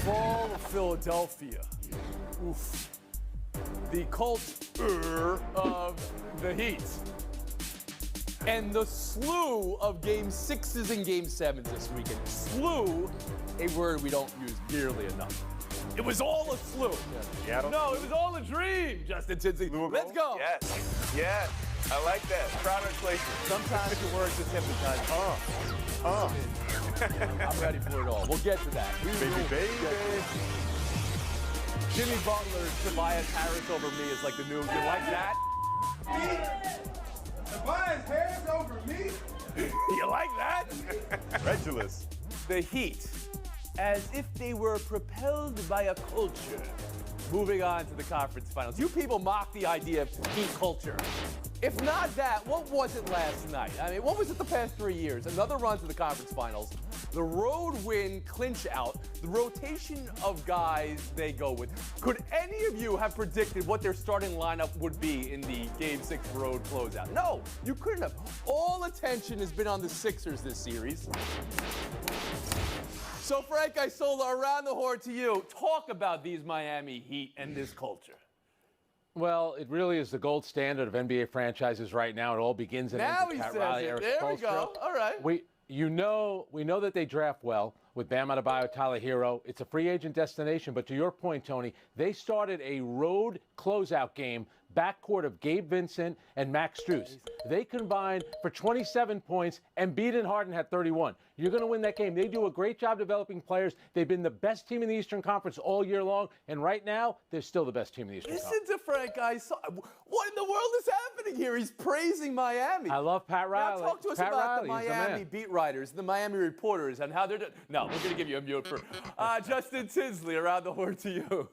fall of Philadelphia. Oof. The culture of the Heat. And the slew of Game 6s and Game 7s this weekend. Slew, a word we don't use nearly enough. It was all a slew. Yeah. No, it was all a dream, Justin Tinsley. Let's go. Yes, yes. I like that. Product placement. Sometimes the words just hypnotize. I'm ready for it all. We'll get to that. Baby. Jimmy Butler's Tobias Harris over me is like the new. You like that? Tobias Harris over me? You like that? Regulus. The Heat, as if they were propelled by a culture. Moving on to the conference finals. You people mock the idea of Heat culture. If not that, what was it last night? I mean, what was it the past 3 years? Another run to the conference finals. The road win, clinch out, the rotation of guys they go with. Could any of you have predicted what their starting lineup would be in the Game 6 road closeout? No, you couldn't have. All attention has been on the Sixers this series. So, Frank Isola, around the horn to you. Talk about these Miami Heat and this culture. Well, it really is the gold standard of NBA franchises right now. It all begins and ends Now with he Pat says Riley, it. Eric There we Spoelstra. go. All right. We know that they draft well with Bam Adebayo, Tyler Hero. It's a free agent destination, but to your point, Tony, they started a road closeout game, backcourt of Gabe Vincent and Max Strus. They combined for 27 points, and Embiid and Harden had 31. You're going to win that game. They do a great job developing players. They've been the best team in the Eastern Conference all year long, and right now, they're still the best team in the Eastern Conference. Listen to Frank Isola. What in the world is happening here? He's praising Miami. I love Pat Riley. Now talk to us Pat about Riley, the he's Miami man. beat writers, the Miami reporters, and how they're doing. No, we're going to give you a mute for Justin Tinsley. Around the horn to you.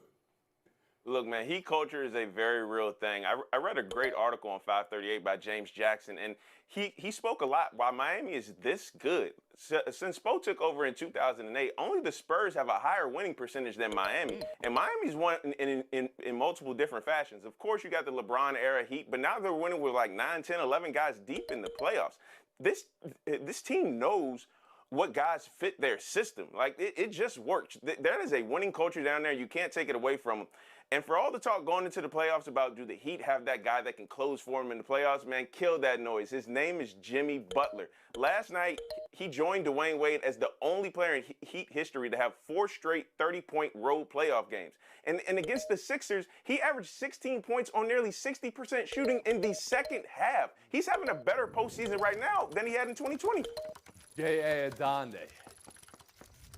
Look, man, Heat culture is a very real thing. I read a great article on 538 by James Jackson, and he spoke a lot why Miami is this good. Since Spo took over in 2008, only the Spurs have a higher winning percentage than Miami. And Miami's won in multiple different fashions. Of course, you got the LeBron-era Heat, but now they're winning with like 9, 10, 11 guys deep in the playoffs. This team knows what guys fit their system. Like, it just works. There is a winning culture down there. You can't take it away from them. And for all the talk going into the playoffs about do the Heat have that guy that can close for them in the playoffs, man, kill that noise. His name is Jimmy Butler. Last night, he joined Dwayne Wade as the only player in Heat history to have 4 straight 30-point road playoff games. And against the Sixers, he averaged 16 points on nearly 60% shooting in the second half. He's having a better postseason right now than he had in 2020. Yeah, Donde.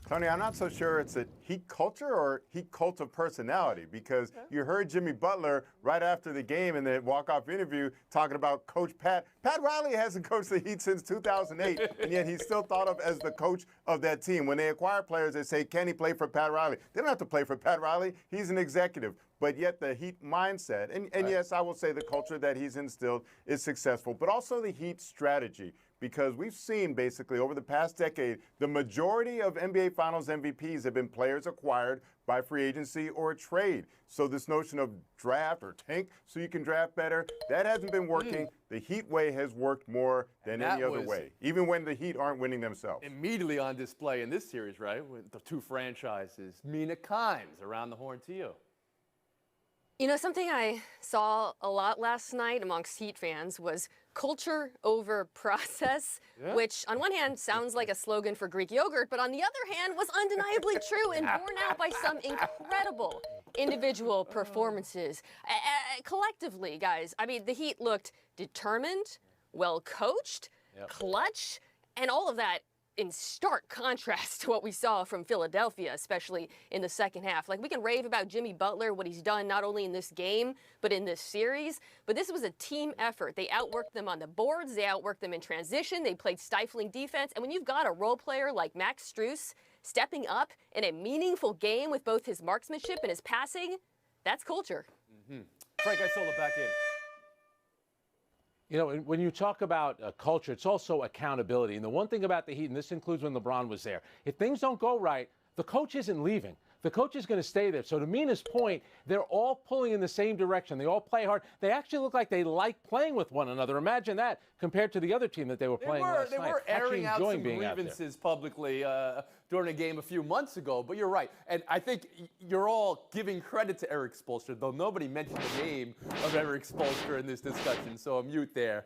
Tony, I'm not so sure it's a Heat culture or Heat cult of personality, because you heard Jimmy Butler right after the game in the walk-off interview talking about Coach Pat. Pat Riley hasn't coached the Heat since 2008, and yet he's still thought of as the coach of that team. When they acquire players, they say, can he play for Pat Riley? They don't have to play for Pat Riley. He's an executive. But yet the Heat mindset, and yes, I will say the culture that he's instilled is successful, but also the Heat strategy. Because we've seen basically over the past decade, the majority of NBA Finals MVPs have been players acquired by free agency or a trade. So this notion of draft or tank so you can draft better, that hasn't been working. The Heat way has worked more than any other way, even when the Heat aren't winning themselves. Immediately on display in this series, right, with the two franchises. Mina Kimes, around the horn to you. You know, something I saw a lot last night amongst Heat fans was culture over process, which on one hand sounds like a slogan for Greek yogurt, but on the other hand was undeniably true and borne out by some incredible individual performances. Collectively, guys, I mean, the Heat looked determined, well coached, clutch, and all of that in stark contrast to what we saw from Philadelphia, especially in the second half. Like, we can rave about Jimmy Butler, what he's done not only in this game, but in this series, but this was a team effort. They outworked them on the boards, they outworked them in transition, they played stifling defense, and when you've got a role player like Max Strus stepping up in a meaningful game with both his marksmanship and his passing, that's culture. Frank Isola back in. You know, when you talk about culture, it's also accountability. And the one thing about the Heat, and this includes when LeBron was there, if things don't go right, the coach isn't leaving. the coach is going to stay there. So to Mina's point, they're all pulling in the same direction. They all play hard. They actually look like they like playing with one another. Imagine that compared to the other team that they were playing last night. They were airing out some being grievances publicly during a game a few months ago, but you're right. And I think you're all giving credit to Eric Spoelstra, though nobody mentioned the name of Eric Spoelstra in this discussion, so a mute there.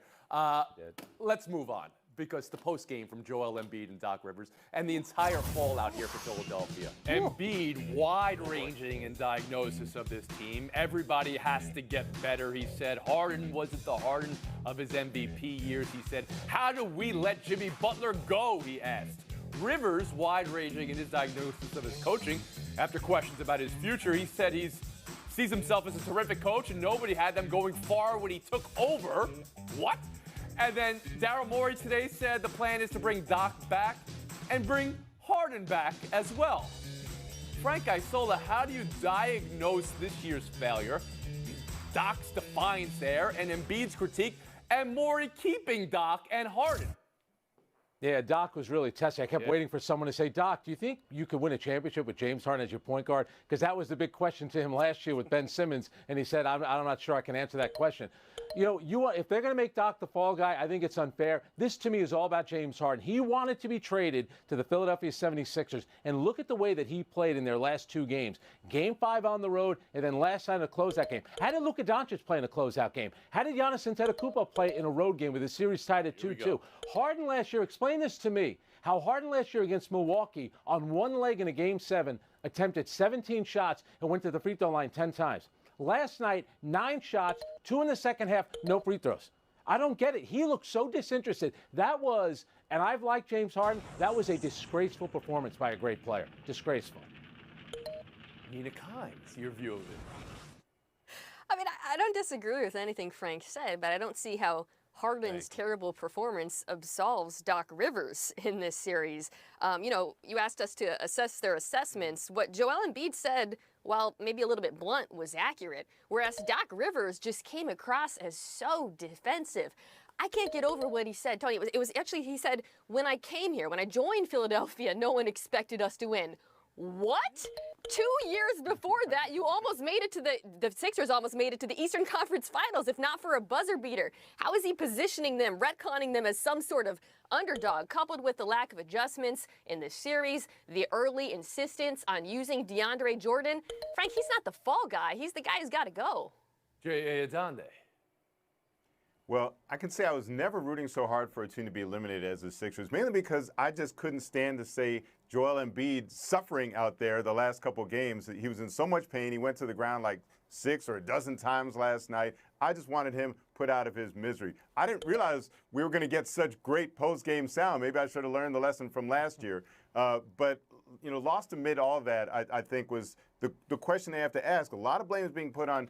Let's move on, because the post-game from Joel Embiid and Doc Rivers and the entire fallout here for Philadelphia. Embiid, wide-ranging in diagnosis of this team. Everybody has to get better, he said. Harden wasn't the Harden of his MVP years, he said. How do we let Jimmy Butler go, he asked. Rivers, wide-ranging in his diagnosis of his coaching. After questions about his future, he said he sees himself as a terrific coach and nobody had them going far when he took over. What? And then Daryl Morey today said the plan is to bring Doc back and bring Harden back as well. Frank Isola, how do you diagnose this year's failure? Doc's defiance there and Embiid's critique, and Morey keeping Doc and Harden. Yeah, Doc was really testing. I kept waiting for someone to say, Doc, do you think you could win a championship with James Harden as your point guard? Because that was the big question to him last year with Ben Simmons, and he said, I'm not sure I can answer that question. You know, if they're going to make Doc the fall guy, I think it's unfair. This, to me, is all about James Harden. He wanted to be traded to the Philadelphia 76ers, and look at the way that he played in their last two games. Game 5 on the road, and then last night in a closeout game. How did Luka Doncic play in a closeout game? How did Giannis Antetokounmpo play in a road game with a series tied at 2-2? Harden last year, explain this to me, how Harden last year against Milwaukee on one leg in a Game 7 attempted 17 shots and went to the free throw line 10 times. Last night, 9 shots, 2 in the second half, no free throws. I don't get it. He looked so disinterested. That was, and I've liked James Harden, that was a disgraceful performance by a great player. Disgraceful. Nina Kimes, your view of it. I mean, I don't disagree with anything Frank said, but I don't see how Harden's terrible performance absolves Doc Rivers in this series. You know, you asked us to assess their assessments. What Joel Embiid said, while maybe a little bit blunt, was accurate, whereas Doc Rivers just came across as so defensive. I can't get over what he said, Tony. It was actually, he said, when I came here, when I joined Philadelphia, no one expected us to win. What? 2 years before that, you almost made it to the Sixers almost made it to the Eastern Conference Finals, if not for a buzzer beater. How is he positioning them, retconning them as some sort of underdog, coupled with the lack of adjustments in this series, the early insistence on using DeAndre Jordan? Frank, he's not the fall guy. He's the guy who's got to go. Jay Adonde. Well, I can say I was never rooting so hard for a team to be eliminated as the Sixers, mainly because I just couldn't stand to say Joel Embiid suffering out there the last couple games. He was in so much pain. He went to the ground like 6 or a dozen times last night. I just wanted him put out of his misery. I didn't realize we were going to get such great post-game sound. Maybe I should have learned the lesson from last year. But, you know, lost amid all of that, I think, was the question they have to ask. A lot of blame is being put on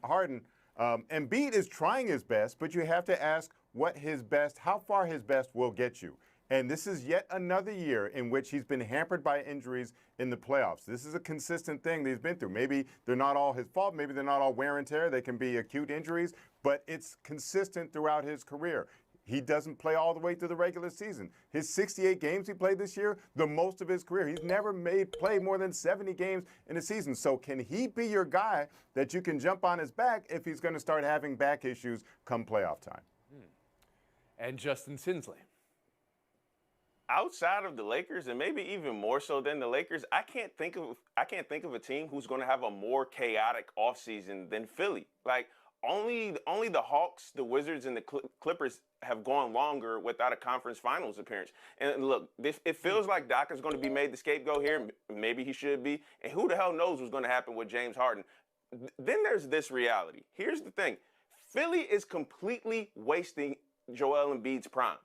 Harden. Embiid is trying his best, but you have to ask how far his best will get you. And this is yet another year in which he's been hampered by injuries in the playoffs. This is a consistent thing that he's been through. Maybe they're not all his fault. Maybe they're not all wear and tear. They can be acute injuries, but it's consistent throughout his career. He doesn't play all the way through the regular season. His 68 games he played this year, the most of his career. He's never play more than 70 games in a season. So can he be your guy that you can jump on his back if he's going to start having back issues come playoff time? And Justin Sinsley. Outside of the Lakers, and maybe even more so than the Lakers, I can't think of a team who's going to have a more chaotic offseason than Philly. Like, only the Hawks, the Wizards, and the Clippers have gone longer without a conference finals appearance. And look, it feels like Doc is going to be made the scapegoat here. Maybe he should be. And who the hell knows what's going to happen with James Harden. Then there's this reality. Here's the thing. Philly is completely wasting Joel Embiid's prime.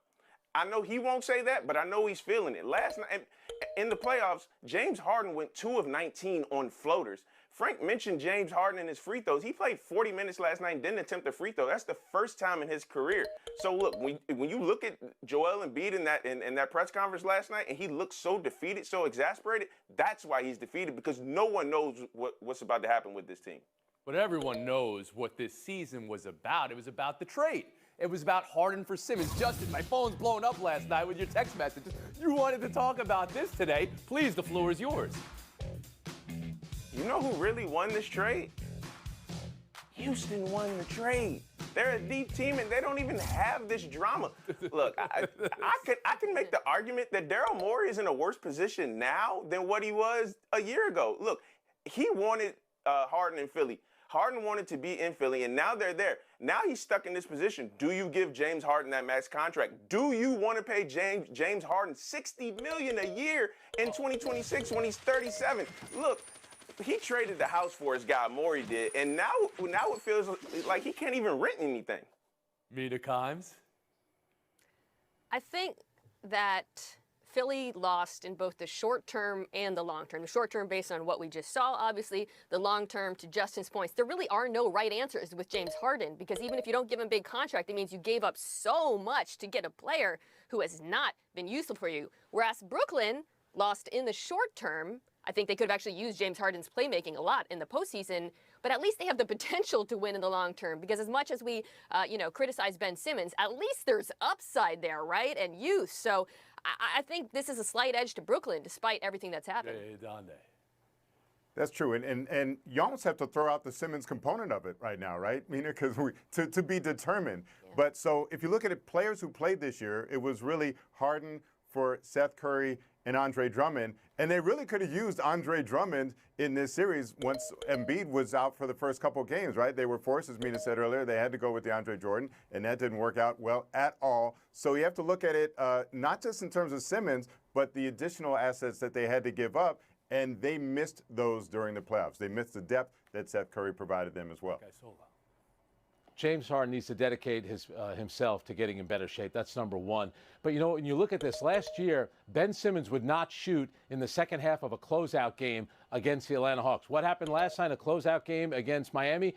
I know he won't say that, but I know he's feeling it. Last night in the playoffs, James Harden went 2 of 19 on floaters. Frank mentioned James Harden and his free throws. He played 40 minutes last night and didn't attempt a free throw. That's the first time in his career. So look, when you look at Joel Embiid in that press conference last night, and he looked so defeated, so exasperated, that's why he's defeated, because no one knows what's about to happen with this team. But everyone knows what this season was about. It was about the trade. It was about Harden for Simmons. Justin, my phone's blown up last night with your text messages. You wanted to talk about this today. Please, the floor is yours. you know who really won this trade? Houston won the trade. They're a deep team, and they don't even have this drama. Look, I can make the argument that Daryl Morey is in a worse position now than what he was a year ago. Look, he wanted Harden in Philly. Harden wanted to be in Philly, and now they're there. Now he's stuck in this position. Do you give James Harden that max contract? Do you want to pay James Harden $60 million a year in 2026 when he's 37? Look, he traded the house for his guy, Morey did, and now it feels like he can't even rent anything. Mina Kimes? I think that Philly lost in both the short term and the long term. The short term based on what we just saw, obviously. The long term, to Justin's points, there really are no right answers with James Harden, because even if you don't give him a big contract, it means you gave up so much to get a player who has not been useful for you. Whereas Brooklyn lost in the short term. I think they could have actually used James Harden's playmaking a lot in the postseason, but at least they have the potential to win in the long term, because as much as we, criticize Ben Simmons, at least there's upside there, right, and youth. So I think this is a slight edge to Brooklyn, despite everything that's happened. That's true, and you almost have to throw out the Simmons component of it right now, right, Mina? Because to be determined. Yeah. But so if you look at it, players who played this year, it was really Harden for Seth Curry and Andre Drummond, and they really could have used Andre Drummond in this series once Embiid was out for the first couple games, right? They were forced, as Mina said earlier, they had to go with DeAndre Jordan, and that didn't work out well at all. So you have to look at it not just in terms of Simmons, but the additional assets that they had to give up, and they missed those during the playoffs. They missed the depth that Seth Curry provided them as well. Okay, James Harden needs to dedicate himself to getting in better shape. That's number one. But, when you look at this, last year, Ben Simmons would not shoot in the second half of a closeout game against the Atlanta Hawks. What happened last night, a closeout game against Miami?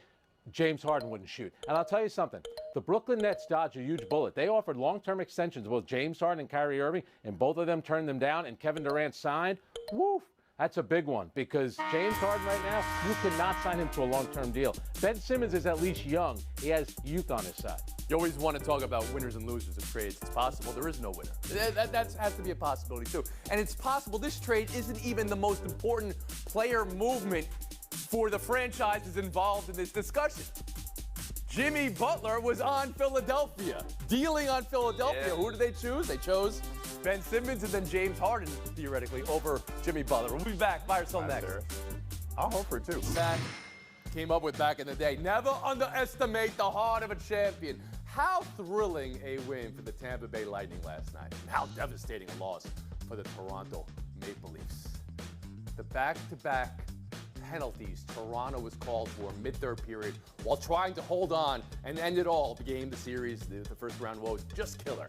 James Harden wouldn't shoot. And I'll tell you something. The Brooklyn Nets dodged a huge bullet. They offered long-term extensions to both James Harden and Kyrie Irving, and both of them turned them down, and Kevin Durant signed. Woof. That's a big one, because James Harden right now, you cannot sign him to a long-term deal. Ben Simmons is at least young. He has youth on his side. You always want to talk about winners and losers of trades. It's possible there is no winner. That has to be a possibility, too. And it's possible this trade isn't even the most important player movement for the franchises involved in this discussion. Jimmy Butler was on Philadelphia, dealing on Philadelphia. Yeah. Who did they choose? They chose Ben Simmons and then James Harden, theoretically, over Jimmy Butler. We'll be back. Buy or sell next. I'll hope for two. Back, came up with back in the day. Never underestimate the heart of a champion. How thrilling a win for the Tampa Bay Lightning last night, and how devastating a loss for the Toronto Maple Leafs. The back-to-back penalties Toronto was called for mid-third period while trying to hold on and end it all. The game, the series, the first round woes, just killer.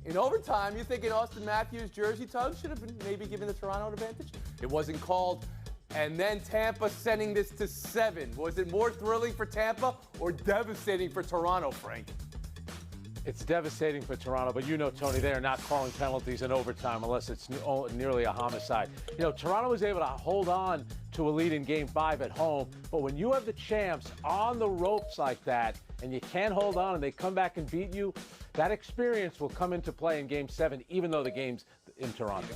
In overtime, you thinking Austin Matthews' jersey tug should have been maybe given the Toronto advantage? It wasn't called. And then Tampa sending this to 7. Was it more thrilling for Tampa or devastating for Toronto, Frank? It's devastating for Toronto, but Tony, they are not calling penalties in overtime unless it's nearly a homicide. Toronto was able to hold on to a lead in Game 5 at home, but when you have the champs on the ropes like that and you can't hold on and they come back and beat you, that experience will come into play in Game 7, even though the game's in Toronto.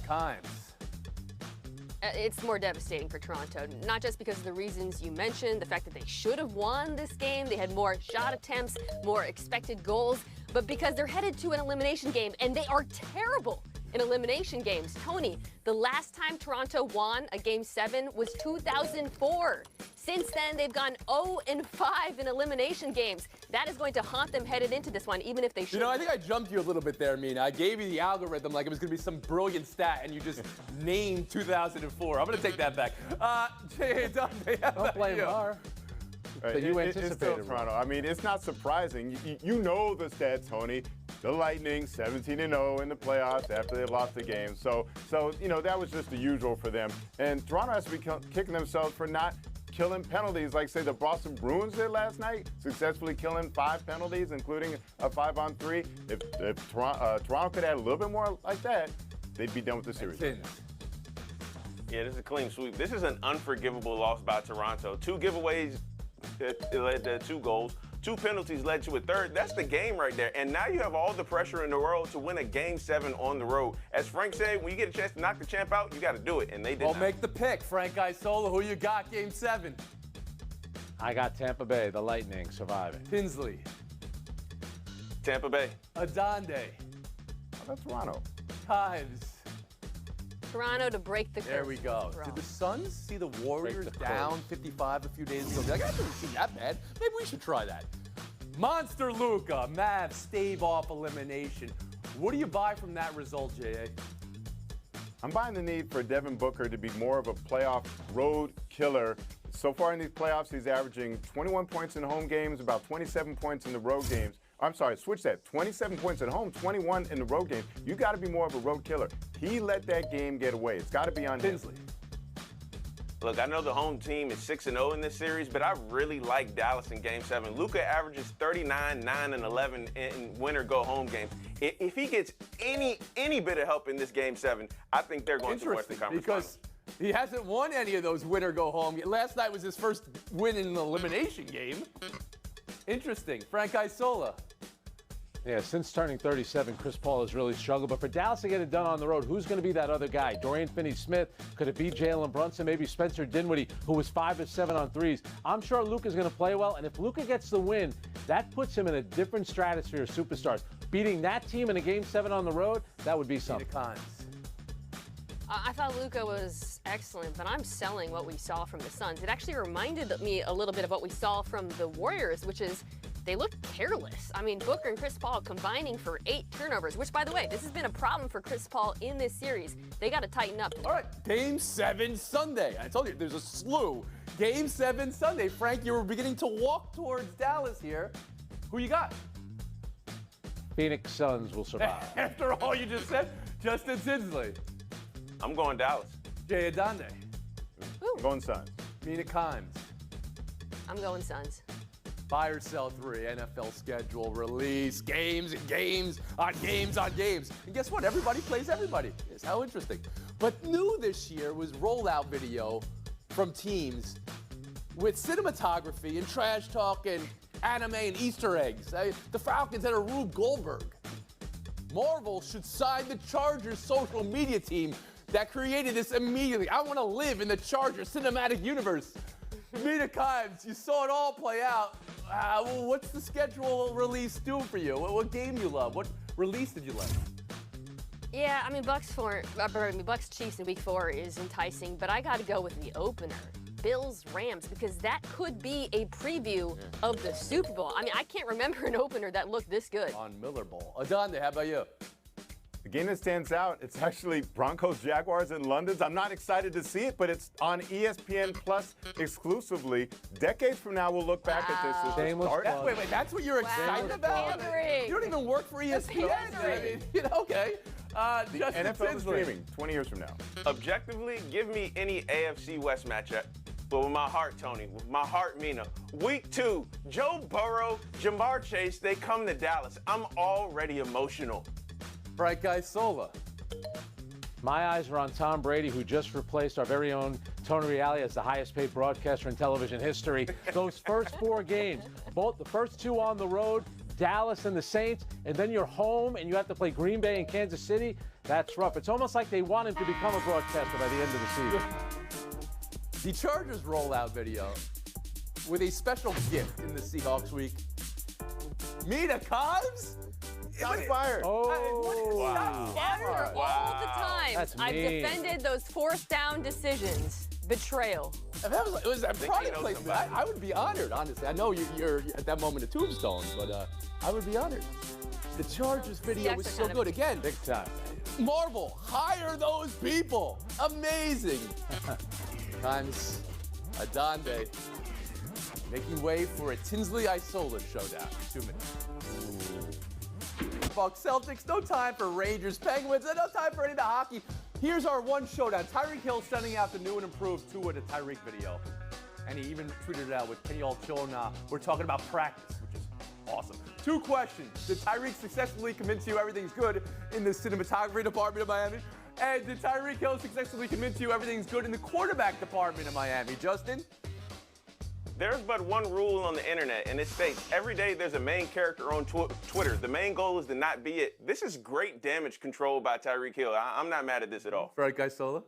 It's more devastating for Toronto, not just because of the reasons you mentioned, the fact that they should have won this game, they had more shot attempts, more expected goals, but because they're headed to an elimination game, and they are terrible in elimination games. Tony, the last time Toronto won a Game 7 was 2004. Since then, they've gone 0-5 in elimination games. That is going to haunt them headed into this one, even if they should. I think I jumped you a little bit there, Mina. I gave you the algorithm like it was going to be some brilliant stat, and you just named 2004. I'm going to take that back. Don't blame her. Right. You it's still Toronto. I mean, it's not surprising. You know the stats, Tony. The Lightning, 17-0 in the playoffs after they lost the game. So that was just the usual for them. And Toronto has to be kicking themselves for not killing penalties like, say, the Boston Bruins did last night, successfully killing 5 penalties, including a 5-on-3. If Toronto could add a little bit more like that, they'd be done with the series. Yeah, this is a clean sweep. This is an unforgivable loss by Toronto. 2 giveaways that led to 2 goals. 2 penalties led to a third. That's the game right there. And now you have all the pressure in the world to win a Game 7 on the road. As Frank said, when you get a chance to knock the champ out, you got to do it, and they did Well, not. make the pick. Frank Isola, who you got Game 7? I got Tampa Bay, the Lightning, surviving. Tinsley. Tampa Bay. Adande. That's Toronto. Times. Toronto to break the curse. There we go. Roll. Did the Suns see the Warriors Break the down 55 a few days ago? Like, I didn't see that bad. Maybe we should try that. Monster Luka, Mavs stave off elimination. What do you buy from that result, J.A.? I'm buying the need for Devin Booker to be more of a playoff road killer. So far in these playoffs, he's averaging 21 points in home games, about 27 points in the road games. I'm sorry, switch that. 27 points at home, 21 in the road game. You got to be more of a road killer. He let that game get away. It's got to be on him. Tinsley. Look, I know the home team is 6-0 in this series, but I really like Dallas in Game 7. Luka averages 39, 9, and 11 in winner-go-home games. If he gets any bit of help in this Game 7, I think they're going to the Western Conference because he hasn't won any of those winner-go-home. Last night was his first win in an elimination game. Interesting. Frank Isola. Yeah, since turning 37, Chris Paul has really struggled. But for Dallas to get it done on the road, who's going to be that other guy? Dorian Finney-Smith? Could it be Jalen Brunson? Maybe Spencer Dinwiddie, who was 5 of 7 on threes. I'm sure Luka's going to play well. And if Luka gets the win, that puts him in a different stratosphere of superstars. Beating that team in a Game 7 on the road, that would be something. I thought Luka was excellent, but I'm selling what we saw from the Suns. It actually reminded me a little bit of what we saw from the Warriors, which is they looked careless. I mean, Booker and Chris Paul combining for 8 turnovers, which, by the way, this has been a problem for Chris Paul in this series. They got to tighten up. All right, Game 7 Sunday. I told you, there's a slew. Game 7 Sunday. Frank, you were beginning to walk towards Dallas here. Who you got? Phoenix Suns will survive. After all you just said, Justin Tinsley. I'm going Dallas. Jay Adande. Going Suns. Mina Kimes. I'm going Suns. Buy or sell 3, NFL schedule release, games and games on games on games. And guess what? Everybody plays everybody. It's how interesting. But new this year was rollout video from teams with cinematography and trash talk and anime and Easter eggs. The Falcons had a Rube Goldberg. Marvel should sign the Chargers social media team that created this immediately. I want to live in the Chargers cinematic universe. Mina Kimes, you saw it all play out. What's the schedule release do for you? What game you love? What release did you like? Yeah, I mean, Bucks Chiefs in Week 4 is enticing, but I got to go with the opener, Bills Rams, because that could be a preview of the Super Bowl. I mean, I can't remember an opener that looked this good. On Miller Bowl. Adande, how about you? The game that stands out, it's actually Broncos-Jaguars in London. I'm not excited to see it, but it's on ESPN Plus exclusively. Decades from now, we'll look back at this as the Shameless start. plug. Wait, that's what you're excited about? pandering. You don't even work for ESPN. pandering. Okay. Justin NFL is Tinsley. streaming 20 years from now. Objectively, give me any AFC West matchup. But with my heart, Tony, with my heart, Mina. Week 2, Joe Burrow, Jamar Chase, they come to Dallas. I'm already emotional. Frank Isola. My eyes are on Tom Brady, who just replaced our very own Tony Reali as the highest paid broadcaster in television history. Those first 4 games, both the first 2 on the road, Dallas and the Saints, and then you're home and you have to play Green Bay and Kansas City. That's rough. It's almost like they want him to become a broadcaster by the end of the season. The Chargers rollout video with a special gift in the Seahawks week. Mina Kimes? Shots fired. After all the times That's I've mean. defended those 4th down decisions, betrayal. If that was a think he product knows placement, somebody. I would be honored, honestly. I know you're at that moment of Tombstone, but I would be honored. The Chargers video was so Jackson good. Again, Big time. Marvel, hire those people. Amazing. Times Adande making way for a Tinsley Isola showdown. 2 minutes. Bucks Celtics, no time for Rangers Penguins, and no time for any of the hockey. Here's our one showdown. Tyreek Hill sending out the new and improved Tua to Tyreek video. And he even tweeted it out with Kenny Alchona. We're talking about practice, which is awesome. 2 questions. Did Tyreek successfully convince you everything's good in the cinematography department of Miami? And did Tyreek Hill successfully convince you everything's good in the quarterback department of Miami? Justin? There's but one rule on the internet, and it states every day there's a main character on Twitter. The main goal is to not be it. This is great damage control by Tyreek Hill. I'm not mad at this at all. Right, guys, Sola?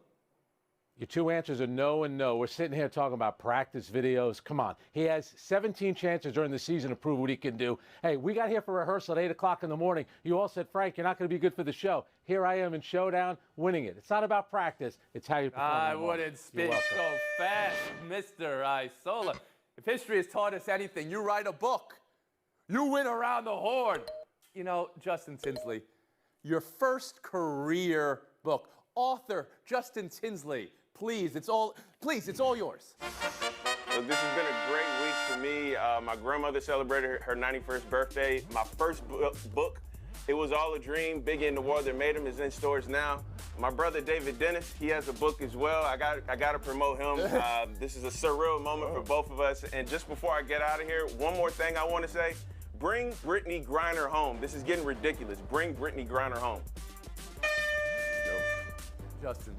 Your two answers are no and no. We're sitting here talking about practice videos. Come on. He has 17 chances during the season to prove what he can do. Hey, we got here for rehearsal at 8 o'clock in the morning. You all said, Frank, you're not going to be good for the show. Here I am in Showdown winning it. It's not about practice. It's how you perform. I wouldn't spit so fast, Mr. Isola. If history has taught us anything, you write a book. You win around the horn. You know, Justin Tinsley, your first career book. Author Justin Tinsley. Please, it's all yours. Look, this has been a great week for me. My grandmother celebrated her 91st birthday. My first book, it was all a dream. Big in the World That Made Him, is in stores now. My brother David Dennis, he has a book as well. I got to promote him. This is a surreal moment for both of us. And just before I get out of here, one more thing I want to say: bring Brittany Griner home. This is getting ridiculous. Bring Brittany Griner home. Justin.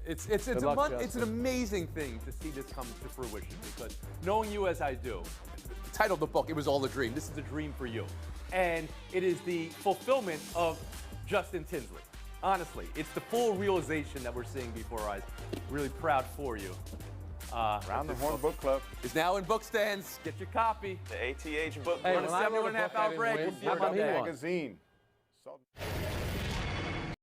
It's an amazing thing to see this come to fruition, because knowing you as I do, the title of the book, it was all a dream. This is a dream for you. And it is the fulfillment of Justin Tinsley. Honestly, it's the full realization that we're seeing before our eyes. Really proud for you. Round the Horn Book Club is now in book stands. Get your copy. The ATH book. Hey, Run a 7.5 hour break. How about he won? magazine.